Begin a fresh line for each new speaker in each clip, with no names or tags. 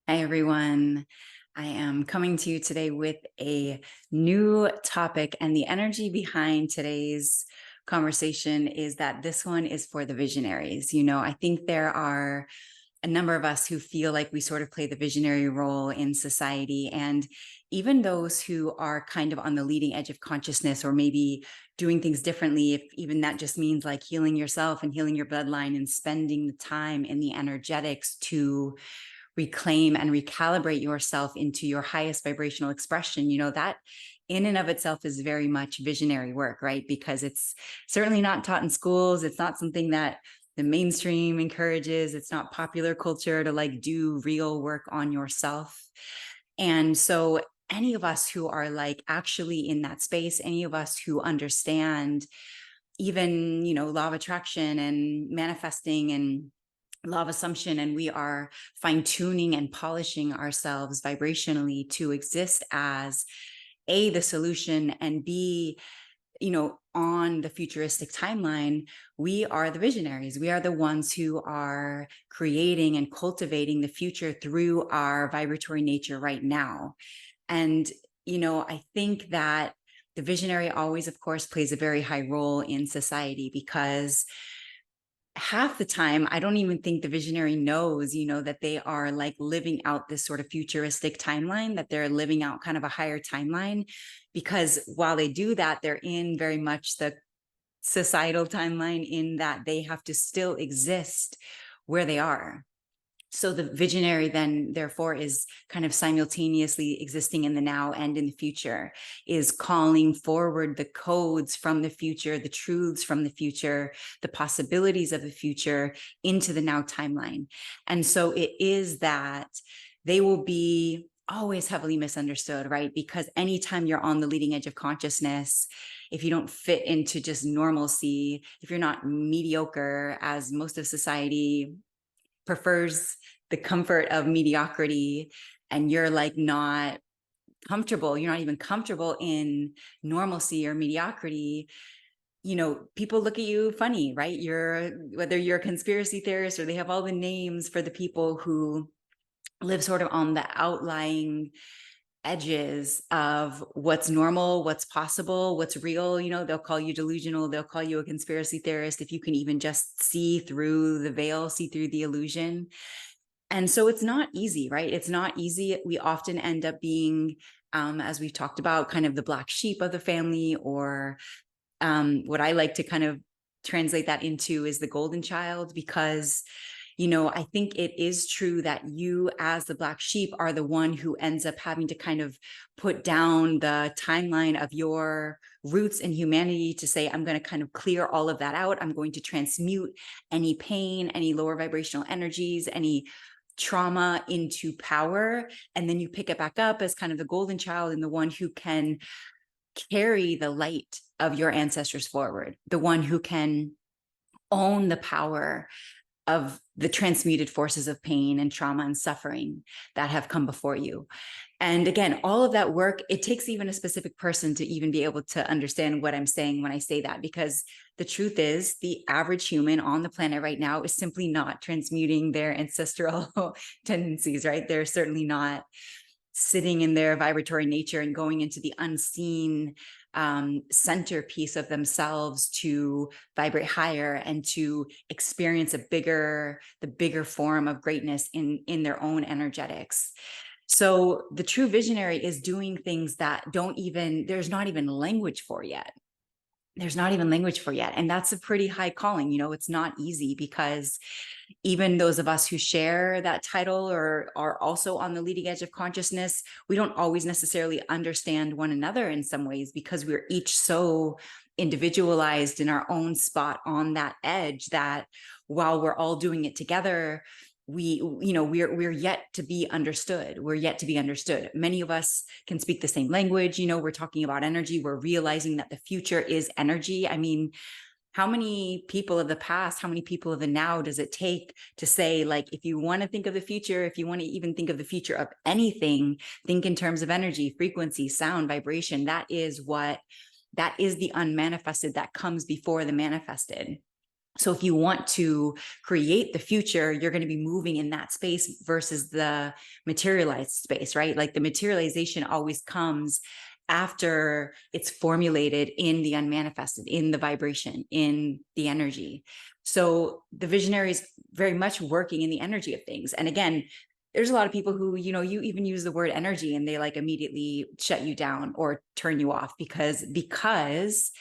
Hi, everyone. I am coming to you today with a new topic, and the energy behind today's conversation is that this one is for the visionaries. I think there are a number of us who feel like we sort of play the visionary role in society, and even those who are kind of on the leading edge of consciousness or maybe doing things differently, if even that just means like healing yourself and healing your bloodline and spending the time in the energetics to reclaim and recalibrate yourself into your highest vibrational expression, that in and of itself is very much visionary work, right? Because it's certainly not taught in schools. It's not something that the mainstream encourages. It's not popular culture to like do real work on yourself. And so any of us who are like actually in that space, any of us who understand even, law of attraction and manifesting and law of assumption, and we are fine tuning and polishing ourselves vibrationally to exist as the solution, and B, on the futuristic timeline, we are the visionaries. We are the ones who are creating and cultivating the future through our vibratory nature right now. And, I think that the visionary always, of course, plays a very high role in society, because half the time, I don't even think the visionary knows, that they are like living out this sort of futuristic timeline, that they're living out kind of a higher timeline. Because while they do that, they're in very much the societal timeline, in that they have to still exist where they are. So the visionary then, therefore, is kind of simultaneously existing in the now and in the future, is calling forward the codes from the future, the truths from the future, the possibilities of the future into the now timeline. And so it is that they will be always heavily misunderstood, right? Because anytime you're on the leading edge of consciousness, if you don't fit into just normalcy, if you're not mediocre, as most of society prefers the comfort of mediocrity, and you're like not comfortable, you're not even comfortable in normalcy or mediocrity, people look at you funny, right? Whether you're a conspiracy theorist, or they have all the names for the people who live sort of on the outlying edges of what's normal, what's possible, what's real. They'll call you delusional, they'll call you a conspiracy theorist if you can even just see through the veil, see through the illusion. And so it's not easy, right? It's not easy. We often end up being, as we've talked about, kind of the black sheep of the family, or what I like to kind of translate that into is the golden child, because I think it is true that you, as the black sheep, are the one who ends up having to kind of put down the timeline of your roots in humanity to say, I'm going to kind of clear all of that out. I'm going to transmute any pain, any lower vibrational energies, any trauma into power. And then you pick it back up as kind of the golden child, and the one who can carry the light of your ancestors forward, the one who can own the power of the transmuted forces of pain and trauma and suffering that have come before you. And again, all of that work, it takes even a specific person to even be able to understand what I'm saying when I say that, because the truth is the average human on the planet right now is simply not transmuting their ancestral tendencies, right? They're certainly not sitting in their vibratory nature and going into the unseen centerpiece of themselves to vibrate higher and to experience the bigger form of greatness in their own energetics. So the true visionary is doing things that there's not even language for yet. And that's a pretty high calling. It's not easy, because even those of us who share that title or are also on the leading edge of consciousness, we don't always necessarily understand one another in some ways, because we're each so individualized in our own spot on that edge, that while we're all doing it together, we're yet to be understood. Many of us can speak the same language. We're talking about energy. We're realizing that the future is energy. I mean, how many people of the past, how many people of the now does it take to say, like, if you want to think of the future, if you want to even think of the future of anything, think in terms of energy, frequency, sound, vibration. That is the unmanifested that comes before the manifested. So if you want to create the future, you're going to be moving in that space versus the materialized space, right? Like the materialization always comes after it's formulated in the unmanifested, in the vibration, in the energy. So the visionary is very much working in the energy of things. And again, there's a lot of people who, you even use the word energy and they like immediately shut you down or turn you off because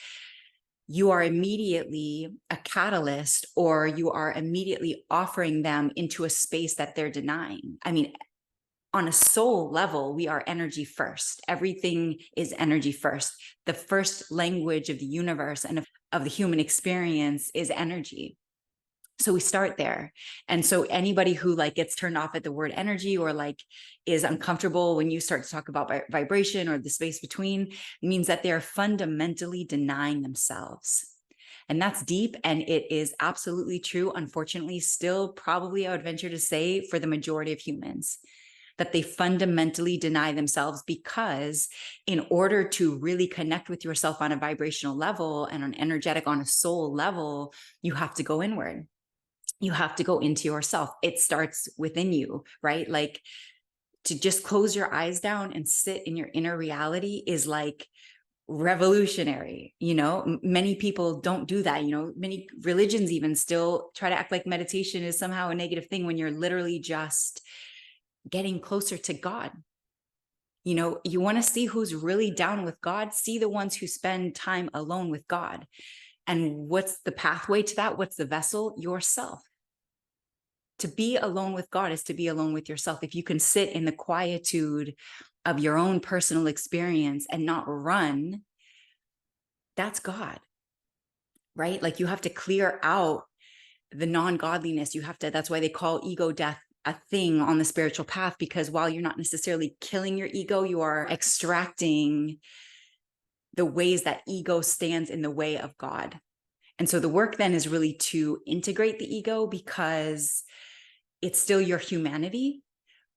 you are immediately a catalyst, or you are immediately offering them into a space that they're denying. I mean, on a soul level, we are energy first. Everything is energy first. The first language of the universe and of the human experience is energy. So we start there. And so anybody who like gets turned off at the word energy or like is uncomfortable when you start to talk about vibration or the space between, means that they're fundamentally denying themselves. And that's deep. And it is absolutely true. Unfortunately, still probably I would venture to say for the majority of humans, that they fundamentally deny themselves, because in order to really connect with yourself on a vibrational level and on energetic, on a soul level, you have to go inward. You have to go into yourself. It starts within you, right? Like to just close your eyes down and sit in your inner reality is like revolutionary. Many people don't do that. Many religions even still try to act like meditation is somehow a negative thing when you're literally just getting closer to God. You want to see who's really down with God, see the ones who spend time alone with God. And what's the pathway to that? What's the vessel? Yourself. To be alone with God is to be alone with yourself. If you can sit in the quietude of your own personal experience and not run, that's God, right? Like you have to clear out the non-godliness. That's why they call ego death a thing on the spiritual path, because while you're not necessarily killing your ego, you are extracting the ways that ego stands in the way of God. And so the work then is really to integrate the ego, because it's still your humanity,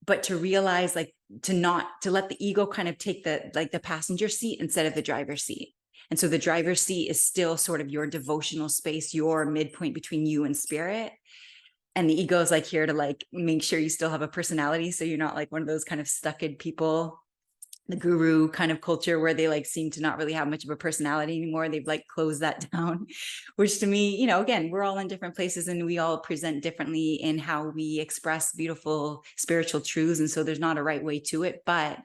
but to realize to let the ego kind of take the passenger seat instead of the driver's seat. And so the driver's seat is still sort of your devotional space, your midpoint between you and spirit. And the ego is here to make sure you still have a personality. So you're not like one of those kind of stuck-in people, the guru kind of culture where they seem to not really have much of a personality anymore. They've closed that down, which to me, again, we're all in different places and we all present differently in how we express beautiful spiritual truths. And so there's not a right way to it, but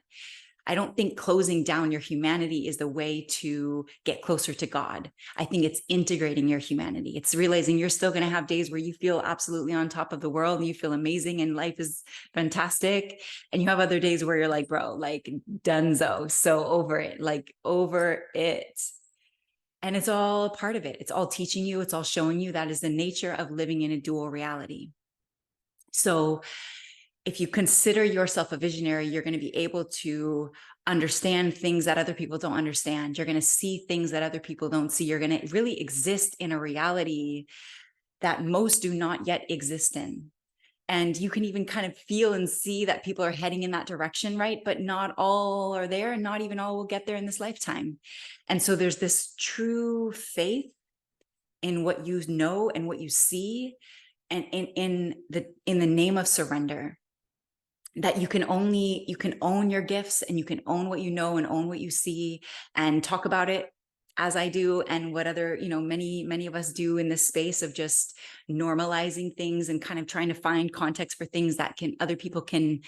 I don't think closing down your humanity is the way to get closer to God. I think it's integrating your humanity. It's realizing you're still going to have days where you feel absolutely on top of the world and you feel amazing and life is fantastic. And you have other days where you're like, bro, donezo, so over it, over it. And it's all part of it. It's all teaching you. It's all showing you that is the nature of living in a dual reality. So if you consider yourself a visionary, you're going to be able to understand things that other people don't understand. You're going to see things that other people don't see. You're going to really exist in a reality that most do not yet exist in. And you can even kind of feel and see that people are heading in that direction, right? But not all are there, and not even all will get there in this lifetime. And so there's this true faith in what you know and what you see, and in the name of surrender, that you can own your gifts and you can own what you know and own what you see, and talk about it as I do, and what other, many of us do in this space of just normalizing things and kind of trying to find context for things that other people can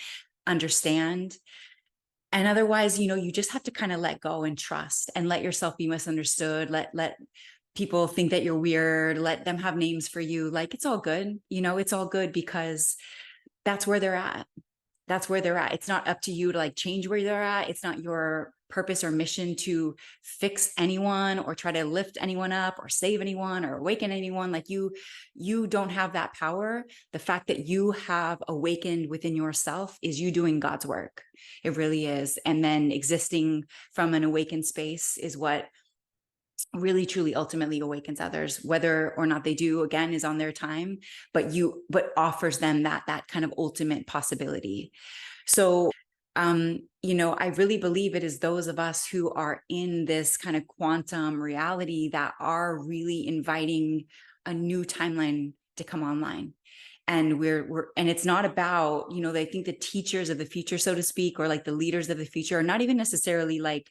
understand. And otherwise, you just have to kind of let go and trust and let yourself be misunderstood. Let people think that you're weird, let them have names for you. It's all good. It's all good, because that's where they're at. That's where they're at. It's not up to you to change where they're at. It's not your purpose or mission to fix anyone or try to lift anyone up or save anyone or awaken anyone. You don't have that power. The fact that you have awakened within yourself is you doing God's work. It really is. And then existing from an awakened space is what really truly ultimately awakens others. Whether or not they do, again, is on their time, but offers them that kind of ultimate possibility. So I really believe it is those of us who are in this kind of quantum reality that are really inviting a new timeline to come online. And and it's not about, they think the teachers of the future, so to speak, or like the leaders of the future are not even necessarily like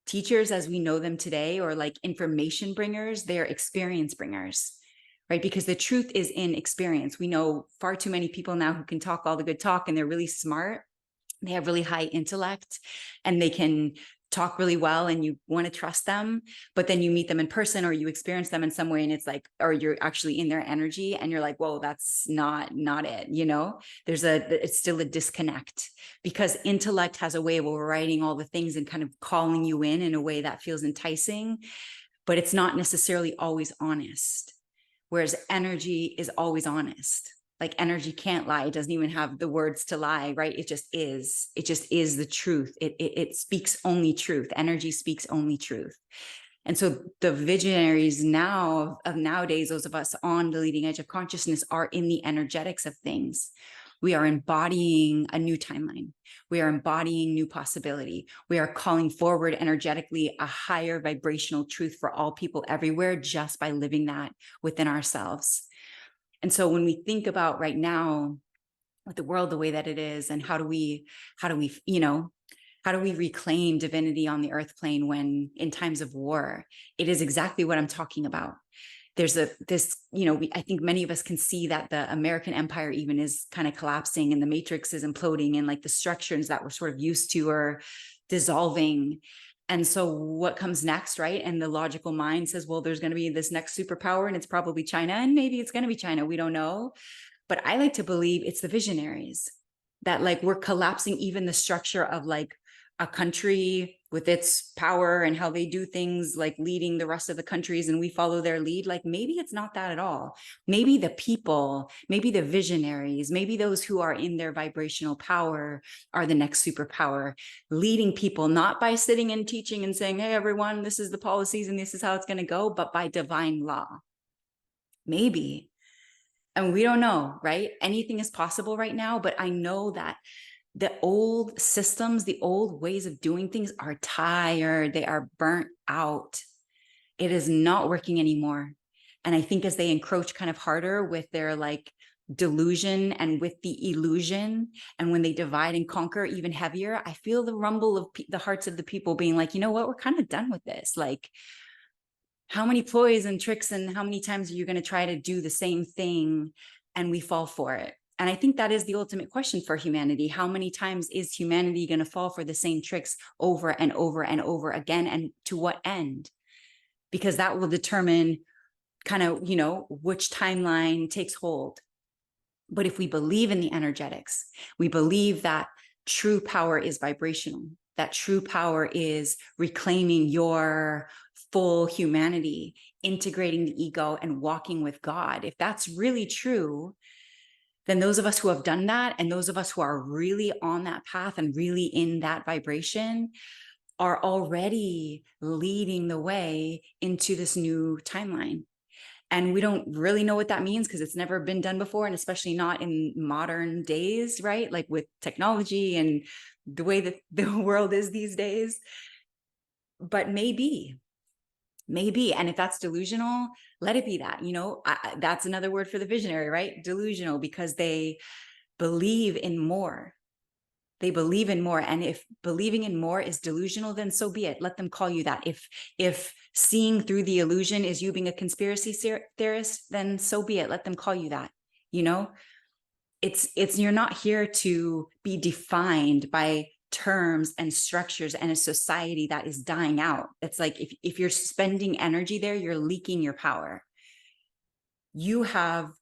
teachers as we know them today, or like information bringers. They're experience bringers, right? Because the truth is in experience. We know far too many people now who can talk all the good talk, and they're really smart. They have really high intellect, and they can talk really well, and you want to trust them. But then you meet them in person, or you experience them in some way, and it's like, or you're actually in their energy, and you're like, whoa, that's not it. It's still a disconnect, because intellect has a way of overriding all the things and kind of calling you in a way that feels enticing, but it's not necessarily always honest. Whereas energy is always honest. Like energy can't lie. It doesn't even have the words to lie, right? It just is. It just is the truth. It speaks only truth. Energy speaks only truth. And so the visionaries now of nowadays, those of us on the leading edge of consciousness, are in the energetics of things. We are embodying a new timeline. We are embodying new possibility. We are calling forward energetically a higher vibrational truth for all people everywhere, just by living that within ourselves. And so when we think about right now with the world the way that it is, and how do we reclaim divinity on the earth plane when in times of war, it is exactly what I'm talking about. There's I think many of us can see that the American empire even is kind of collapsing, and the matrix is imploding, and like the structures that we're sort of used to are dissolving. And so what comes next, right? And the logical mind says, well, there's going to be this next superpower, and it's probably China, and maybe it's going to be China. We don't know. But I like to believe it's the visionaries, that like we're collapsing even the structure of like a country with its power and how they do things, like leading the rest of the countries, and we follow their lead. Like maybe it's not that at all. Maybe the people, maybe the visionaries, maybe those who are in their vibrational power are the next superpower, leading people, not by sitting and teaching and saying, hey, everyone, this is the policies and this is how it's going to go, but by divine law. Maybe. And we don't know, right? Anything is possible right now, but I know that the old systems, the old ways of doing things are tired. They are burnt out. It is not working anymore. And I think as they encroach kind of harder with their like delusion and with the illusion, and when they divide and conquer even heavier, I feel the rumble of the hearts of the people being like, you know what, we're kind of done with this. Like, how many ploys and tricks and how many times are you going to try to do the same thing and we fall for it? And I think that is the ultimate question for humanity. How many times is humanity going to fall for the same tricks over and over and over again? And to what end? Because that will determine kind of, which timeline takes hold. But if we believe in the energetics, we believe that true power is vibrational, that true power is reclaiming your full humanity, integrating the ego and walking with God. If that's really true, then those of us who have done that, and those of us who are really on that path and really in that vibration, are already leading the way into this new timeline. And we don't really know what that means because it's never been done before, and especially not in modern days, right? Like with technology and the way that the world is these days. But maybe. And if that's delusional, let it be that. That's another word for the visionary, right? Delusional, because they believe in more. They believe in more. And if believing in more is delusional, then so be it. Let them call you that. If seeing through the illusion is you being a conspiracy theorist, then so be it. Let them call you that. It's you're not here to be defined by terms and structures and a society that is dying out. It's like if you're spending energy there, you're leaking your power. You have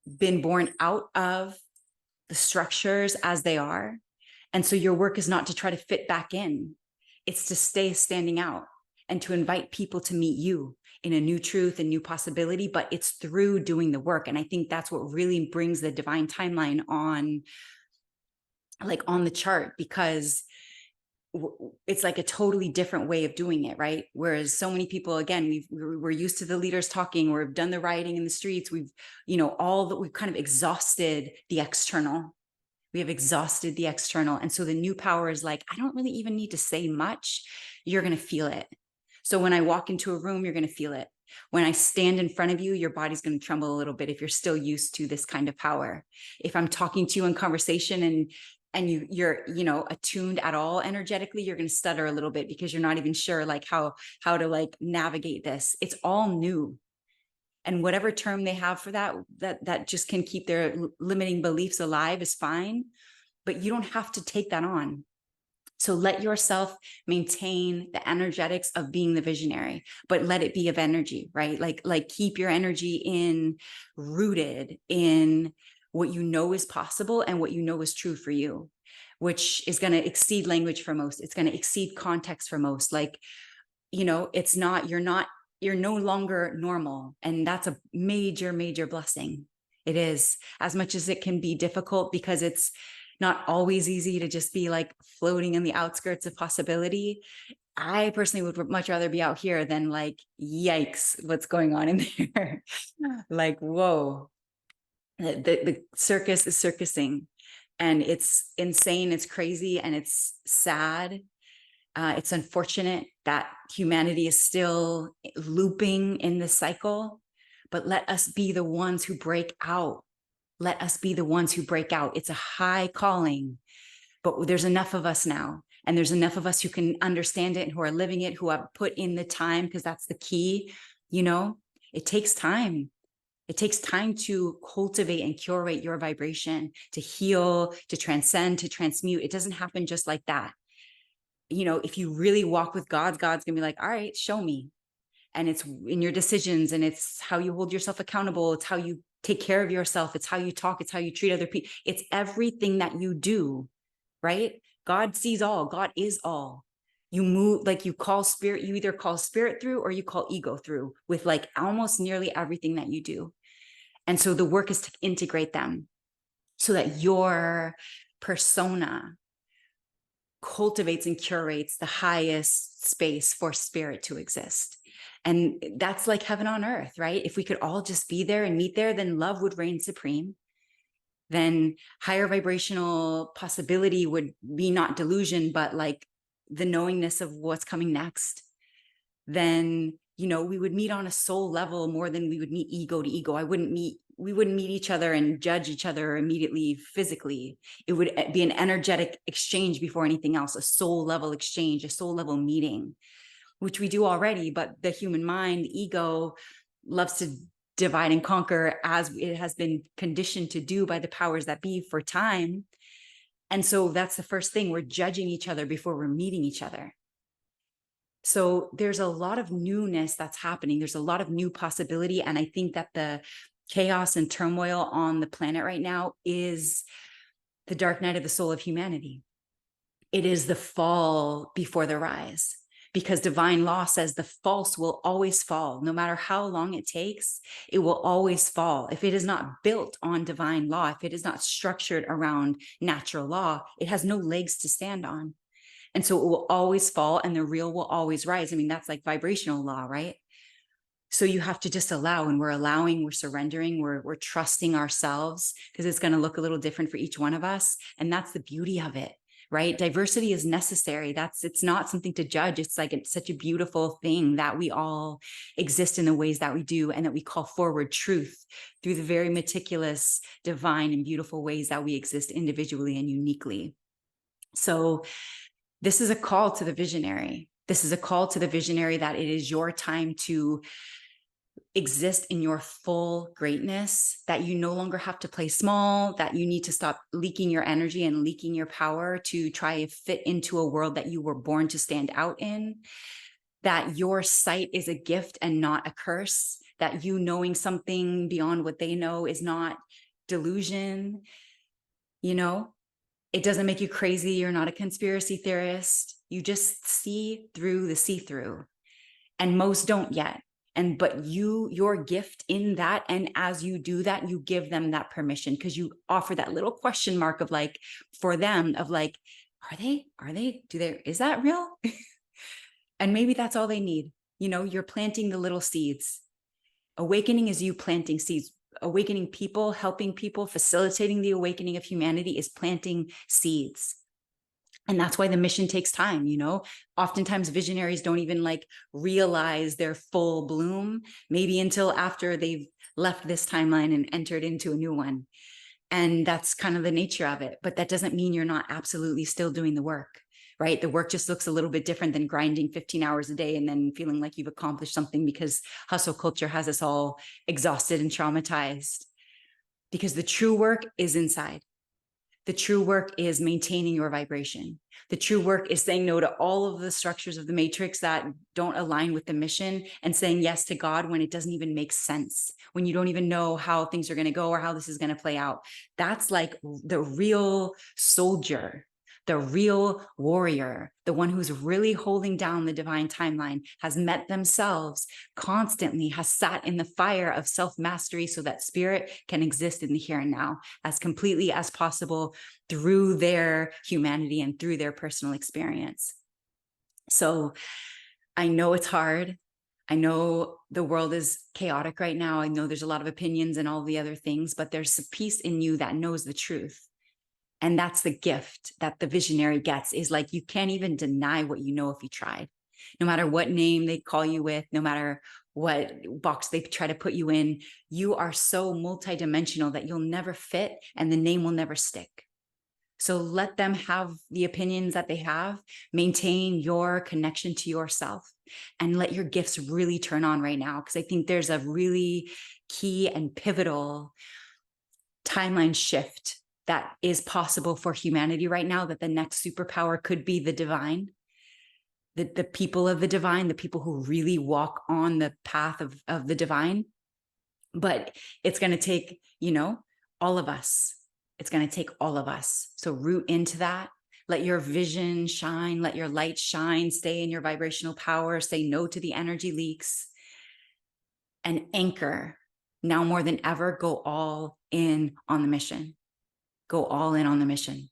been born out of the structures as they are. And so your work is not to try to fit back in. It's to stay standing out and to invite people to meet you in a new truth and new possibility, but it's through doing the work. And I think that's what really brings the divine timeline on the chart, because it's like a totally different way of doing it, right? Whereas so many people, again, we're used to the leaders talking, we've done the rioting in the streets, we've kind of exhausted the external. We have exhausted the external. And so the new power is like, I don't really even need to say much. You're going to feel it. So when I walk into a room, you're going to feel it. When I stand in front of you, your body's going to tremble a little bit if you're still used to this kind of power. If I'm talking to you in conversation and you're attuned at all energetically, you're going to stutter a little bit because you're not even sure like how to like navigate this. It's all new. And whatever term they have for that just can keep their limiting beliefs alive is fine, but you don't have to take that on. So let yourself maintain the energetics of being the visionary, but let it be of energy, right? Like keep your energy rooted in what you know is possible and what you know is true for you, which is going to exceed language for most. It's going to exceed context for most. Like, it's not, you're no longer normal. And that's a major, major blessing. It is, as much as it can be difficult, because it's not always easy to just be like floating in the outskirts of possibility. I personally would much rather be out here than like, yikes, what's going on in there? Like, whoa, the circus is circusing, and it's insane. It's crazy. And it's sad. It's unfortunate that humanity is still looping in this cycle, but let us be the ones who break out. Let us be the ones who break out. It's a high calling, but there's enough of us now. And there's enough of us who can understand it and who are living it, who have put in the time, because that's the key. It takes time. It takes time to cultivate and curate your vibration, to heal, to transcend, to transmute. It doesn't happen just like that. If you really walk with God's going to be like, all right, show me. And it's in your decisions, and it's how you hold yourself accountable. It's how you take care of yourself. It's how you talk. It's how you treat other people. It's everything that you do, right? God sees all. God is all. You move, like you call spirit, you either call spirit through or you call ego through with like almost nearly everything that you do. And so the work is to integrate them so that your persona cultivates and curates the highest space for spirit to exist. And that's like heaven on earth, right? If we could all just be there and meet there, then love would reign supreme. Then higher vibrational possibility would be not delusion, but like the knowingness of what's coming next. Then, we would meet on a soul level more than we would meet ego to ego. We wouldn't meet each other and judge each other immediately physically. It would be an energetic exchange before anything else, a soul level exchange, a soul level meeting, which we do already. But the human mind, the ego, loves to divide and conquer, as it has been conditioned to do by the powers that be for time. And so that's the first thing. We're judging each other before we're meeting each other. So there's a lot of newness that's happening. There's a lot of new possibility. And I think that the chaos and turmoil on the planet right now is the dark night of the soul of humanity. It is the fall before the rise, because divine law says the false will always fall. No matter how long it takes, it will always fall. If it is not built on divine law, if it is not structured around natural law, it has no legs to stand on. And so it will always fall, and the real will always rise. I mean, that's like vibrational law, right? So you have to just allow, and we're allowing, we're surrendering, we're trusting ourselves, because it's going to look a little different for each one of us. And that's the beauty of it, right? Diversity is necessary. It's not something to judge. It's like, it's such a beautiful thing that we all exist in the ways that we do, and that we call forward truth through the very meticulous, divine, and beautiful ways that we exist individually and uniquely. So this is a call to the visionary. This is a call to the visionary that it is your time to exist in your full greatness, that you no longer have to play small, that you need to stop leaking your energy and leaking your power to try to fit into a world that you were born to stand out in, that your sight is a gift and not a curse, that you knowing something beyond what they know is not delusion. It doesn't make you crazy. You're not a conspiracy theorist. You just see through the see-through, and most don't yet. But your gift in that, and as you do that, you give them that permission, because you offer that little question mark of like, for them, of like, is that real? And maybe that's all they need. You're planting the little seeds. Awakening is you planting seeds. Awakening people, helping people, facilitating the awakening of humanity is planting seeds. And that's why the mission takes time, oftentimes visionaries don't even like realize their full bloom, maybe until after they've left this timeline and entered into a new one. And that's kind of the nature of it. But that doesn't mean you're not absolutely still doing the work, right? The work just looks a little bit different than grinding 15 hours a day and then feeling like you've accomplished something, because hustle culture has us all exhausted and traumatized. Because the true work is inside. The true work is maintaining your vibration. The true work is saying no to all of the structures of the matrix that don't align with the mission, and saying yes to God when it doesn't even make sense, when you don't even know how things are going to go or how this is going to play out. That's like the real soldier, the real warrior, the one who's really holding down the divine timeline, has met themselves constantly, has sat in the fire of self-mastery so that spirit can exist in the here and now as completely as possible through their humanity and through their personal experience. So I know it's hard. I know the world is chaotic right now. I know there's a lot of opinions and all the other things, but there's a piece in you that knows the truth. And that's the gift that the visionary gets, is like, you can't even deny what you know if you tried. No matter what name they call you with, no matter what box they try to put you in, you are so multidimensional that you'll never fit and the name will never stick. So let them have the opinions that they have, maintain your connection to yourself, and let your gifts really turn on right now. Because I think there's a really key and pivotal timeline shift that is possible for humanity right now, that the next superpower could be the divine, the people of the divine, the people who really walk on the path of the divine. But it's going to take, all of us. It's going to take all of us. So root into that. Let your vision shine. Let your light shine. Stay in your vibrational power. Say no to the energy leaks. And anchor. Now more than ever, go all in on the mission. Go all in on the mission.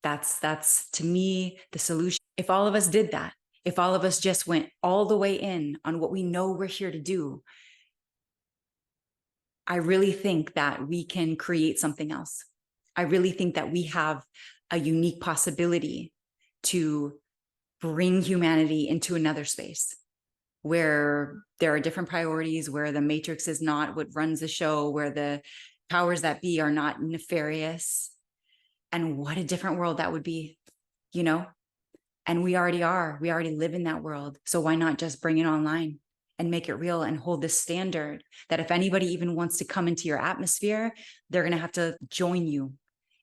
That's to me the solution. If all of us did that, if all of us just went all the way in on what we know we're here to do, I really think that we can create something else. I really think that we have a unique possibility to bring humanity into another space where there are different priorities, where the matrix is not what runs the show, where the powers that be are not nefarious. And what a different world that would be, and we already are. We already live in that world. So why not just bring it online and make it real and hold this standard that if anybody even wants to come into your atmosphere, they're going to have to join you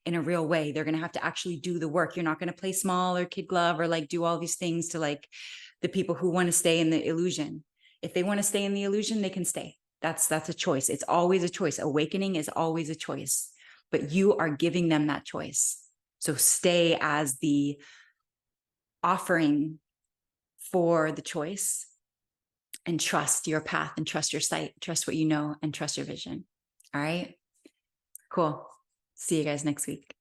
in a real way. They're going to have to actually do the work. You're not going to play small or kid glove or like do all these things to like the people who want to stay in the illusion. If they want to stay in the illusion, they can stay. That's a choice. It's always a choice. Awakening is always a choice, but you are giving them that choice. So stay as the offering for the choice, and trust your path and trust your sight, trust what you know, and trust your vision. All right, cool. See you guys next week.